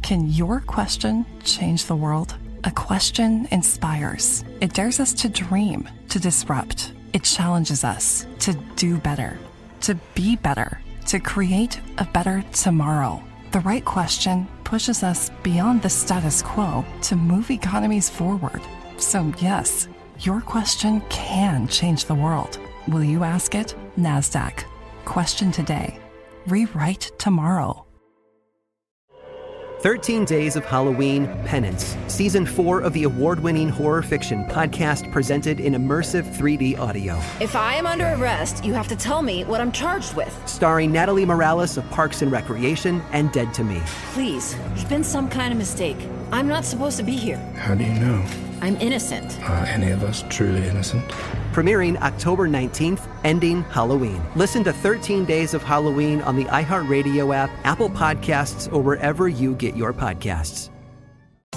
Can your question change the world? A question inspires. It dares us to dream, to disrupt. It challenges us to do better, to be better, to create a better tomorrow. The right question pushes us beyond the status quo to move economies forward. So yes, your question can change the world. Will you ask it? NASDAQ. Question today. Rewrite tomorrow. 13 Days of Halloween Penance, Season 4 of the award-winning horror fiction podcast presented in immersive 3D audio. If I am under arrest, you have to tell me what I'm charged with. Starring Natalie Morales of Parks and Recreation and Dead to Me. Please, there's been some kind of mistake. I'm not supposed to be here. How do you know? I'm innocent. Are any of us truly innocent? Premiering October 19th, ending Halloween. Listen to 13 Days of Halloween on the iHeartRadio app, Apple Podcasts, or wherever you get your podcasts.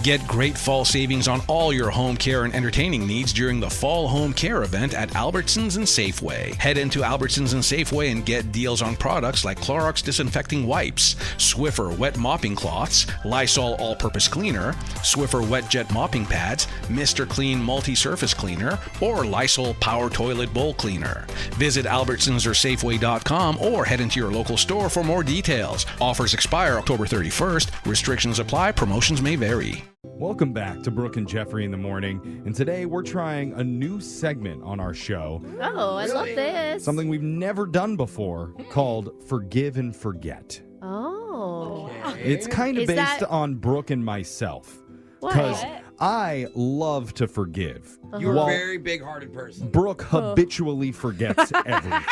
Get great fall savings on all your home care and entertaining needs during the Fall Home Care event at Albertsons and Safeway. Head into Albertsons and Safeway and get deals on products like Clorox disinfecting wipes, Swiffer wet mopping cloths, Lysol all-purpose cleaner, Swiffer wet jet mopping pads, Mr. Clean multi-surface cleaner, or Lysol power toilet bowl cleaner. Visit Albertsons or Safeway.com or head into your local store for more details. Offers expire October 31st. Restrictions apply. Promotions may vary. Welcome back to Brooke and Jeffrey in the Morning. And today we're trying a new segment on our show. Oh, I love this. Something we've never done before called Forgive and Forget. Oh. Okay. It's kind of based on Brooke and myself. Because I love to forgive. You're a very big-hearted person. Brooke habitually forgets everything.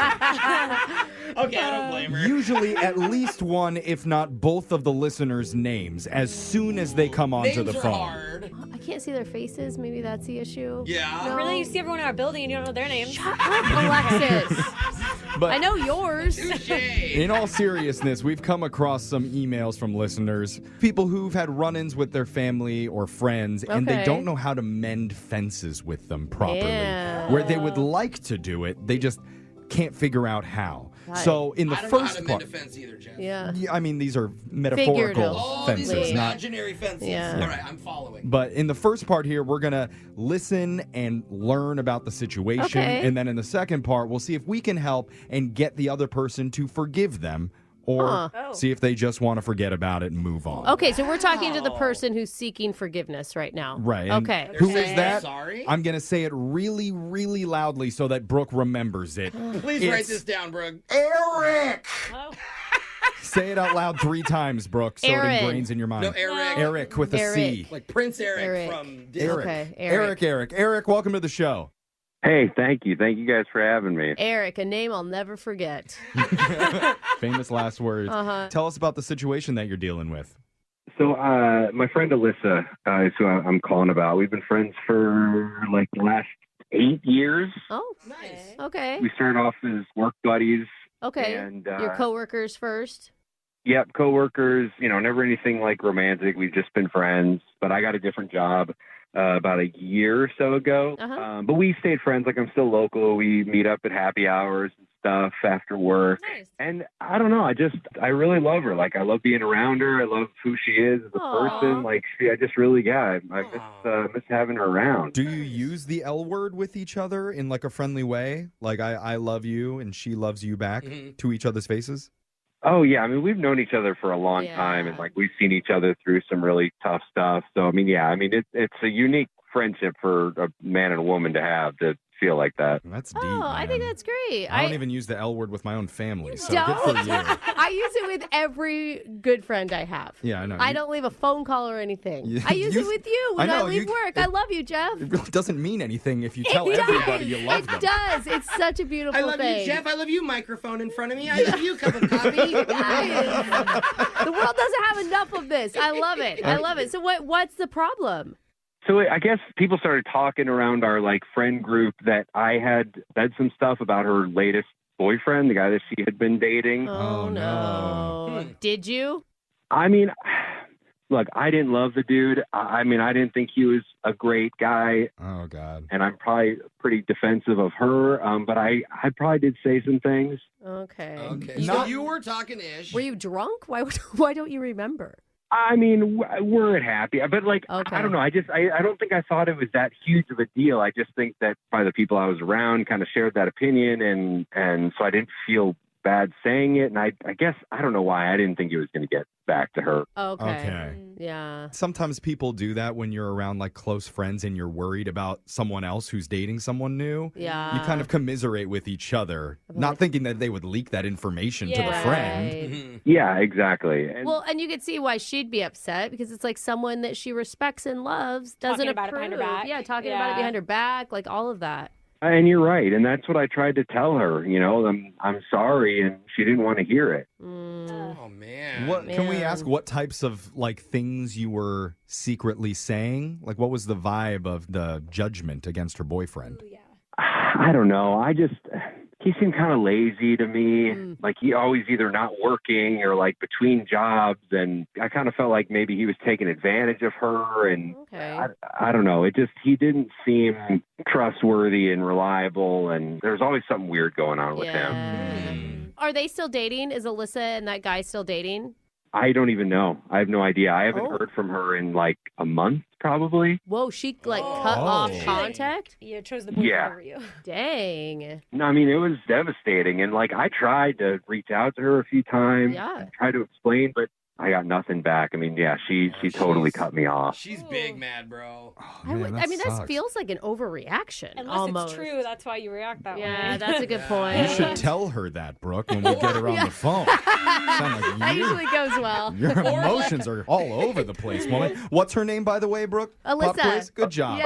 Okay, I don't blame her. Usually at least one, if not both of the listeners' names as soon as they come onto the phone. Hard. I can't see their faces. Maybe that's the issue. Yeah. No. Really? You see everyone in our building and you don't know their names? Shut up, Alexis. But I know yours. in all seriousness, we've come across some emails from listeners, people who've had run-ins with their family or friends, and they don't know how to mend fences with them properly. Yeah. Where they would like to do it, they just can't figure out how. Right. So in the I don't know how first to part, mend a fence either, Jeff. Yeah. I mean, these are metaphorical fences, these are not imaginary fences. Yeah. All right, I'm following. But in the first part here, we're going to listen and learn about the situation. Okay. And then in the second part, we'll see if we can help and get the other person to forgive them or see if they just want to forget about it and move on. Okay, so we're talking to the person who's seeking forgiveness right now. Right. And Okay. who is that? Sorry? I'm going to say it really, really loudly so that Brooke remembers it. Please write this down, Brooke. Eric! Oh. Say it out loud 3 times, Brooke, so Aaron. it ingrains in your mind. No, Eric. From with a C. Like Prince Eric, from Disney. Eric. Okay, Eric, welcome to the show. Hey, thank you. Thank you guys for having me. Eric, a name I'll never forget. Famous last words. Tell us about the situation that you're dealing with. So, my friend Alyssa is who I'm calling about. We've been friends for like the last 8 years. Oh, Nice. okay. We started off as work buddies. Okay. And, Your coworkers first? Yep, coworkers. Never anything like romantic. We've just been friends. But I got a different job about a year or so ago. But we stayed friends. Like, I'm still local. We meet up at happy hours and stuff after work. Nice. And I don't know. I really love her. Like, I love being around her. I love who she is as a person. Like, I just really, I miss having her around. Do you use the L word with each other in like a friendly way? Like, I love you and she loves you back to each other's faces? Oh, yeah. I mean, we've known each other for a long time, and, like, we've seen each other through some really tough stuff. So, I mean, yeah, I mean, it's a unique friendship for a man and a woman to have, to feel like that. That's deep, Oh, I think that's great. I don't even use the L word with my own family, so don't? good for you. I use it with every good friend I have. Yeah, I know. I don't leave a phone call or anything. You- I use it with you when I know, leave work. I love you, Jeff. It really doesn't mean anything if you tell It does. everybody you love them. It does. It's such a beautiful I love thing. you, Jeff. I love you, microphone in front of me. I love you, cup of coffee. The world doesn't have enough of this. I love it. I love it. So what's the problem? So I guess people started talking around our, like, friend group that I had said some stuff about her latest boyfriend, the guy that she had been dating. Oh, no. Did you? I mean, look, I didn't love the dude. I mean, I didn't think he was a great guy. Oh, God. And I'm probably pretty defensive of her, but I probably did say some things. Okay. Okay. So you were talking ish. Were you drunk? Why don't you remember? I mean, we're happy, but like, Okay. I don't know. I don't think I thought it was that huge of a deal. I just think that probably the people I was around kind of shared that opinion, and so I didn't feel bad saying it. And I guess, I don't know why I didn't think it was going to get back to her. Okay. Yeah. Sometimes people do that when you're around like close friends and you're worried about someone else who's dating someone new. Yeah. You kind of commiserate with each other, not thinking that they would leak that information to the friend. Right. Yeah, exactly. And Well, and you could see why she'd be upset because it's like someone that she respects and loves doesn't Talking about it approve. behind her back. Yeah, talking about it behind her back, like all of that. And you're right, and that's what I tried to tell her. You know, I'm sorry, and she didn't want to hear it. Oh, man. What can we Man. ask? What types of like things you were secretly saying? Like, what was the vibe of the judgment against her boyfriend? I don't know. He seemed kind of lazy to me. Like he always either not working or like between jobs. And I kind of felt like maybe he was taking advantage of her. And Okay. I don't know. He didn't seem trustworthy and reliable. And there's always something weird going on with him. Are they still dating? Is Alyssa and that guy still dating? I don't even know. I have no idea. I haven't heard from her in like a month, probably. Whoa, she like cut off contact? You chose the boyfriend Yeah. over you. Dang. No, I mean, it was devastating. And like, I tried to reach out to her a few times. Yeah. Tried to explain, but I got nothing back. I mean, yeah, she totally cut me off. She's big mad, bro. I mean, that feels like an overreaction. Unless almost. it's true, that's why you react that way. Yeah, that's a good point. You should tell her that, Brooke, when we get her on the phone. Sound like That you. usually goes well. Your emotions are all over the place, woman. What's her name, by the way, Brooke? Alyssa. Pop quiz? Good job. Yay.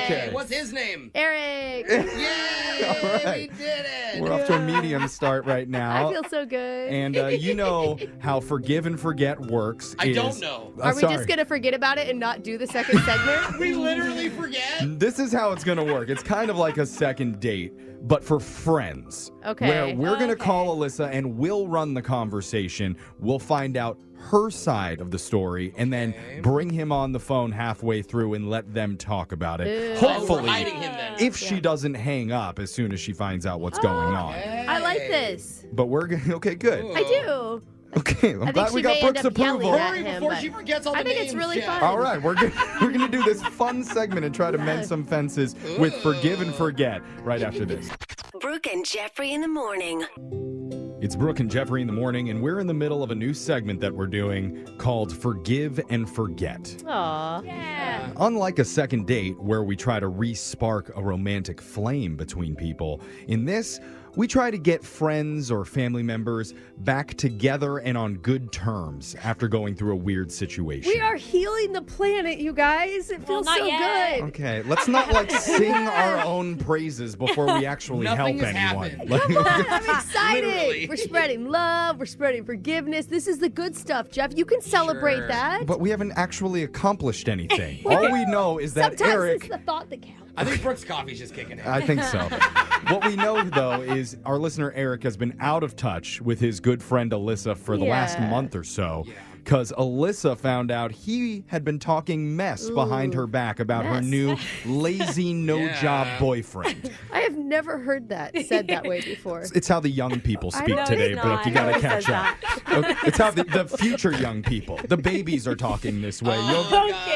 Okay. What's his name? Eric. Yay! All right. We did it. We're off to a medium start right now. I feel so good. And you know how forgive and forget works. I don't know. Are we just going to forget about it and not do the second segment? We literally forget. This is how it's going to work. It's kind of like a second date, but for friends. Okay. Where we're going to call Alyssa and we'll run the conversation. We'll find out her side of the story and then bring him on the phone halfway through and let them talk about it. Ew. Hopefully, We're hiding him then. if she doesn't hang up as soon as she finds out what's going on. I like this. But we're going to, okay, good. I do. Okay, I'm I think glad she we got may end Brooke's up yelling approval. at Hurry him, before but she forgets all the I think names. it's really Jeff. fun. All right, we're gonna do this fun segment and try to mend some fences with forgive and forget right after this. Brooke and Jeffrey in the morning. It's Brooke and Jeffrey in the morning, and we're in the middle of a new segment that we're doing called Forgive and Forget. Aw. Yeah. Unlike a second date where we try to re-spark a romantic flame between people, in this, we try to get friends or family members back together and on good terms after going through a weird situation. We are healing the planet, you guys. It feels not so yet. good. Okay, let's not like sing our own praises before we actually Nothing help has anyone. happened. Like- Come on, I'm excited. Literally. We're spreading love. We're spreading forgiveness. This is the good stuff, Jeff. You can celebrate Sure. that. But we haven't actually accomplished anything. All we know is that Sometimes Eric. it's the thought that counts. I think Brooke's coffee's just kicking in. I think so. What we know, though, is our listener Eric has been out of touch with his good friend Alyssa for the last Yeah. month or so. Because Alyssa found out he had been talking mess behind her back about her Mess. new lazy, no-job boyfriend. I have never heard that said that way before. It's how the young people speak know today, it's Brooke. You not. got to No one catch says up. It's how the future young people, the babies, are talking this way.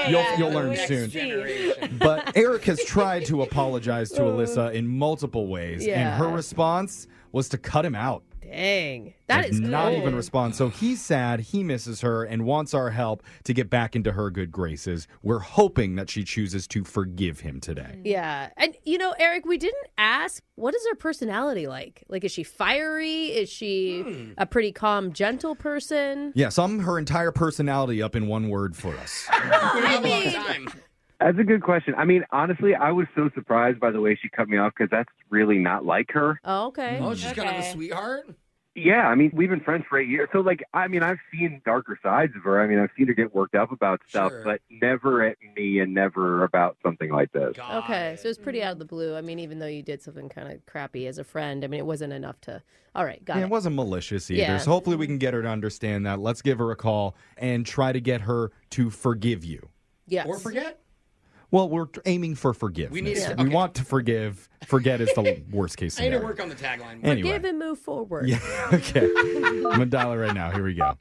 You'll learn Next soon. generation. But Eric has tried to apologize to Alyssa in multiple ways, and her Yeah. response was to cut him out. Dang. That is not cool. even respond. So he's sad, he misses her, and wants our help to get back into her good graces. We're hoping that she chooses to forgive him today. Yeah. And, you know, Eric, we didn't ask, what is her personality like? Like, is she fiery? Is she a pretty calm, gentle person? Yeah, sum her entire personality up in one word for us. I mean, time. That's a good question. I mean, honestly, I was so surprised by the way she cut me off because that's really not like her. Oh, okay. Oh, she's kind of the Okay. sweetheart. Yeah, I mean, we've been friends for 8 years. So, like, I mean, I've seen darker sides of her. I mean, I've seen her get worked up about stuff, Sure. but never at me and never about something like this. Got Okay, it. so it's pretty out of the blue. I mean, even though you did something kind of crappy as a friend, I mean, it wasn't enough to. All right, got Yeah, it. it wasn't malicious either. Yeah. So hopefully we can get her to understand that. Let's give her a call and try to get her to forgive you. Yes. Or forget. Well, we're aiming for forgiveness. We need to- We okay. want to forgive. Forget is the worst case I need to scenario. work on the tagline. Anyway. Forgive and move forward. Yeah, okay. I'm going to dial it right now. Here we go.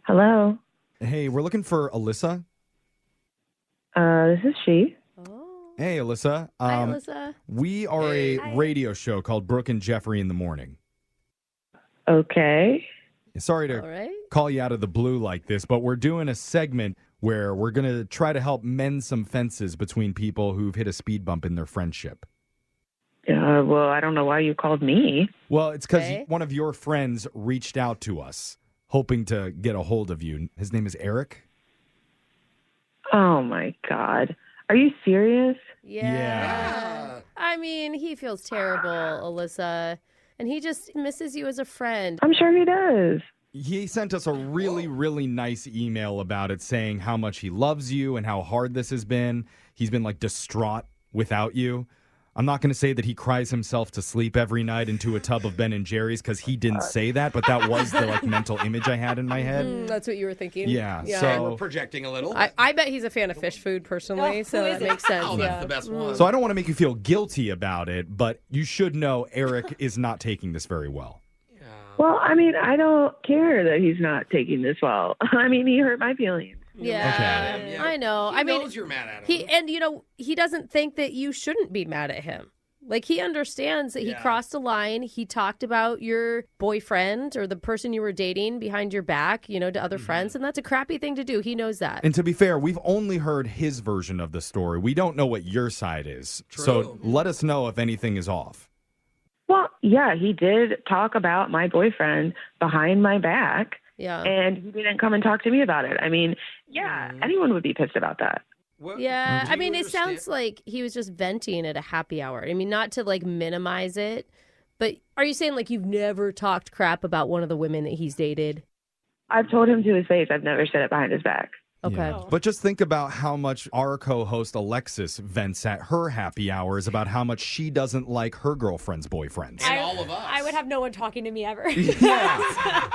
Hello. Hey, we're looking for Alyssa. This is she. Hey, Alyssa. Hi, Alyssa. We are a radio show called Brooke and Jeffrey in the Morning. Okay. Sorry to call you out of the blue like this, but we're doing a segment where we're going to try to help mend some fences between people who've hit a speed bump in their friendship. Well, I don't know why you called me. Well, it's because one of your friends reached out to us, hoping to get a hold of you. His name is Eric. Oh, my God. Are you serious? Yeah. I mean, he feels terrible, Alyssa, and he just misses you as a friend. I'm sure he does. He sent us a really, really nice email about it, saying how much he loves you and how hard this has been. He's been, distraught without you. I'm not going to say that he cries himself to sleep every night into a tub of Ben & Jerry's because he didn't say that, but that was the mental image I had in my head. That's what you were thinking? Yeah. So we're projecting a little. I bet he's a fan of fish food personally, so that makes sense. Oh, that's the best one. So I don't want to make you feel guilty about it, but you should know Eric is not taking this very well. Well, I mean, I don't care that he's not taking this well. I mean, he hurt my feelings. Yeah, I know. He knows you're mad at him. He doesn't think that you shouldn't be mad at him. He understands that he crossed a line. He talked about your boyfriend or the person you were dating behind your back, to other friends, and that's a crappy thing to do. He knows that. And to be fair, we've only heard his version of the story. We don't know what your side is. True. So let us know if anything is off. Well, yeah, he did talk about my boyfriend behind my back. Yeah. And he didn't come and talk to me about it. I mean, anyone would be pissed about that. Yeah, I mean, it sounds like he was just venting at a happy hour. I mean, not to minimize it, but are you saying you've never talked crap about one of the women that he's dated? I've told him to his face. I've never said it behind his back. Okay. Yeah. But just think about how much our co-host Alexis vents at her happy hours about how much she doesn't like her girlfriend's boyfriends. And all of us. I would have no one talking to me ever. Yeah.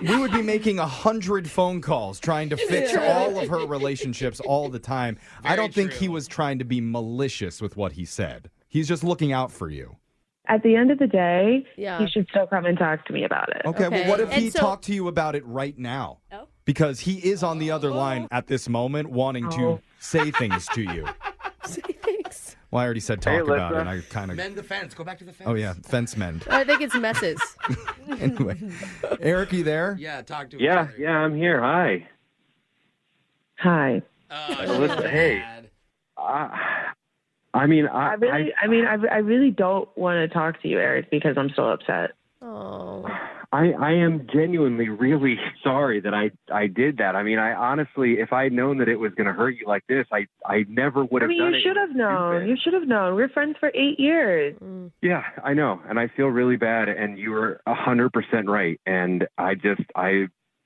We would be making 100 phone calls trying to fix all of her relationships all the time. I don't think he was trying to be malicious with what he said. He's just looking out for you. At the end of the day, Yeah. he should still come and talk to me about it. Okay, well, what if he talked to you about it right now? Oh. Because he is on the other line at this moment wanting to say things to you. Say thanks. Well, I already said talk about it, and I kind of... Mend the fence. Go back to the fence. Oh, yeah, fence mend. I think it's messes. Anyway, Eric, you there? Yeah, talk to Yeah, I'm here. Hi. Hi. Listen, hey. I really don't want to talk to you, Eric, because I'm still upset. Oh. I am genuinely really sorry that I did that. I mean, I honestly, if I had known that it was going to hurt you like this, I never would have done it. You should have known. You should have known. We're friends for 8 years. Yeah, I know. And I feel really bad. And you were 100% right. And I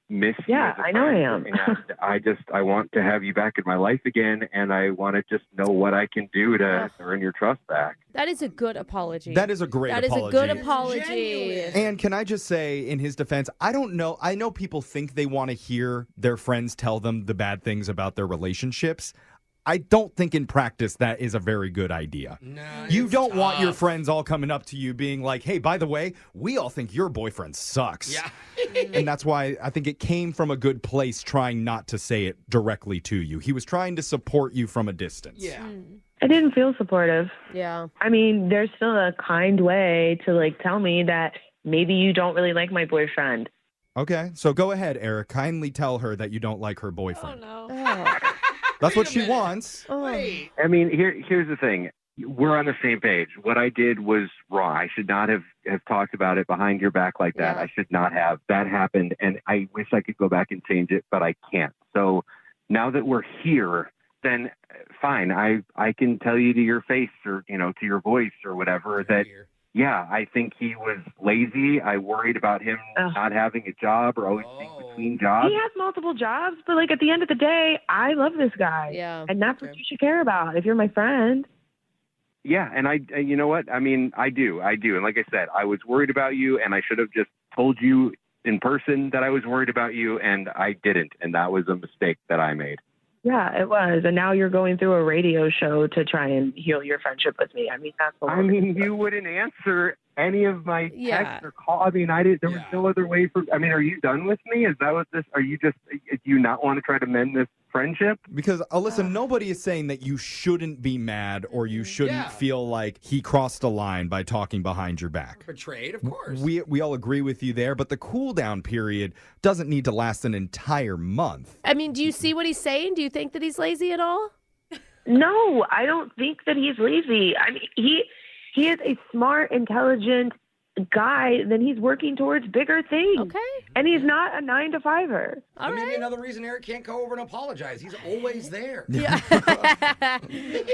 miss you. Yeah, I know I am. And I want to have you back in my life again. And I want to just know what I can do to earn your trust back. That is a good apology. That is a great apology. That is a good apology. And can I just say, in his defense, I don't know. I know people think they want to hear their friends tell them the bad things about their relationships. I don't think in practice that is a very good idea. No, you don't want your friends all coming up to you being like, hey, by the way, we all think your boyfriend sucks. Yeah. And that's why I think it came from a good place trying not to say it directly to you. He was trying to support you from a distance. Yeah. I didn't feel supportive. Yeah. I mean, there's still a kind way to tell me that maybe you don't really like my boyfriend. Okay, so go ahead, Eric. Kindly tell her that you don't like her boyfriend. Oh, no. That's what she wants. Wait. I mean, here's the thing. We're on the same page. What I did was wrong. I should not have talked about it behind your back like that. Yeah. I should not have. That happened, and I wish I could go back and change it, but I can't. So now that we're here, then fine. I can tell you to your face or, to your voice or whatever that, yeah, I think he was lazy. I worried about him not having a job or always being between jobs. He has multiple jobs, but at the end of the day, I love this guy. Yeah. And that's what you should care about if you're my friend. Yeah, and you know what? I mean, I do. And like I said, I was worried about you, and I should have just told you in person that I was worried about you, and I didn't. And that was a mistake that I made. Yeah, it was. And now you're going through a radio show to try and heal your friendship with me. I mean, that's the I mean, you wouldn't answer any of my texts or call. I mean, there was no other way for. I mean, are you done with me? Is that what this? Are you just? Do you not want to try to mend this friendship? Because Alyssa, nobody is saying that you shouldn't be mad or you shouldn't feel like he crossed a line by talking behind your back. Betrayed, of course. We all agree with you there, but the cool down period doesn't need to last an entire month. I mean, do you see what he's saying? Do you think that he's lazy at all? No, I don't think that he's lazy. I mean, he is a smart, intelligent guy. Then he's working towards bigger things. Okay. And he's not a 9-to-5er. Maybe another reason Eric can't go over and apologize. He's always there. Yeah.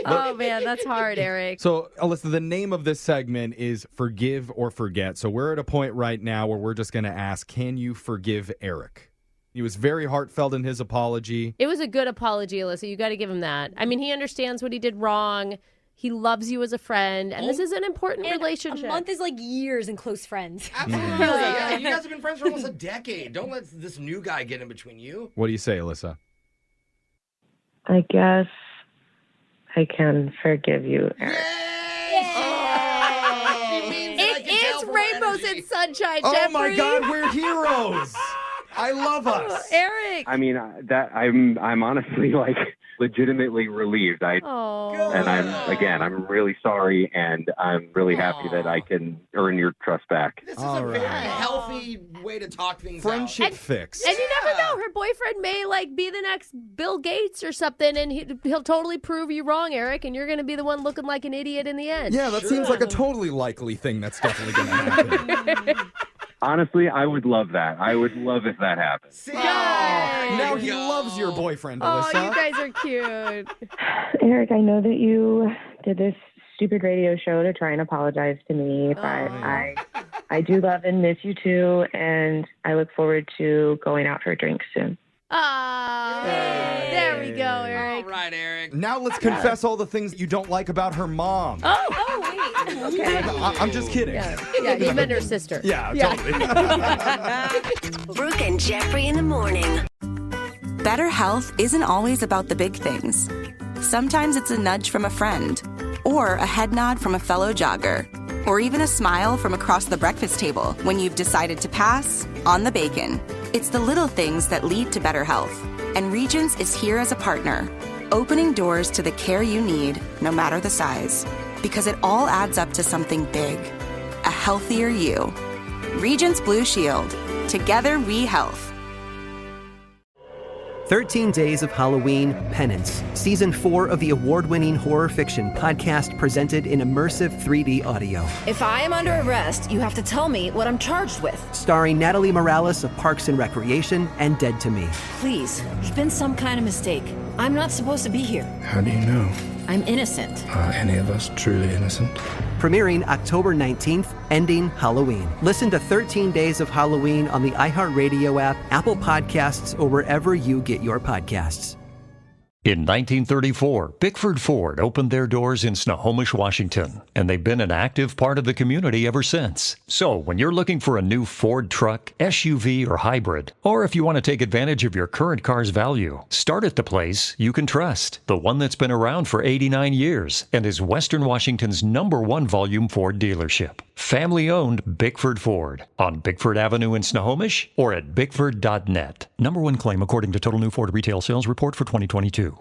Oh, man, that's hard, Eric. So, Alyssa, the name of this segment is Forgive or Forget. So we're at a point right now where we're just going to ask, can you forgive Eric? He was very heartfelt in his apology. It was a good apology, Alyssa. You got to give him that. I mean, he understands what he did wrong. He loves you as a friend, and this is an important relationship. A month is like years and close friends. Absolutely. Yeah, you guys have been friends for almost a decade. Don't let this new guy get in between you. What do you say, Alyssa? I guess I can forgive you, Eric. It is rainbows and sunshine, Oh Jeffrey. my God, we're heroes. I love us. Eric. I mean, I'm honestly like legitimately relieved. And I'm really sorry, and I'm really happy that I can earn your trust back. This is a very healthy way to talk things Friendship fix. And you never know. Her boyfriend may be the next Bill Gates or something, and he'll totally prove you wrong, Eric, and you're going to be the one looking like an idiot in the end. Yeah, that seems like a totally likely thing that's definitely going to happen. Honestly, I would love that. I would love if that happened. Now he loves your boyfriend, Alyssa. Oh, you guys are cute. Eric, I know that you did this stupid radio show to try and apologize to me, but I do love and miss you too, and I look forward to going out for a drink soon. There we go, Eric. All right, Eric. Now let's confess all the things that you don't like about her mom. Oh, wait. Okay. I'm just kidding. Yeah, you meant her sister. Yeah, totally. Brooke and Jeffrey in the morning. Better health isn't always about the big things. Sometimes it's a nudge from a friend, or a head nod from a fellow jogger, or even a smile from across the breakfast table when you've decided to pass on the bacon. It's the little things that lead to better health. And Regence is here as a partner, opening doors to the care you need, no matter the size. Because it all adds up to something big. A healthier you. Regence Blue Shield. Together we health. 13 Days of Halloween Penance, Season 4 of the award-winning horror fiction podcast presented in immersive 3D audio. If I am under arrest, you have to tell me what I'm charged with. Starring Natalie Morales of Parks and Recreation and Dead to Me. Please, there's been some kind of mistake. I'm not supposed to be here. How do you know? I'm innocent. Are any of us truly innocent? Premiering October 19th, ending Halloween. Listen to 13 Days of Halloween on the iHeartRadio app, Apple Podcasts, or wherever you get your podcasts. In 1934, Bickford Ford opened their doors in Snohomish, Washington, and they've been an active part of the community ever since. So when you're looking for a new Ford truck, SUV, or hybrid, or if you want to take advantage of your current car's value, start at the place you can trust, the one that's been around for 89 years and is Western Washington's #1 volume Ford dealership. Family-owned Bickford Ford on Bickford Avenue in Snohomish or at bickford.net. #1 claim according to Total New Ford Retail Sales Report for 2022.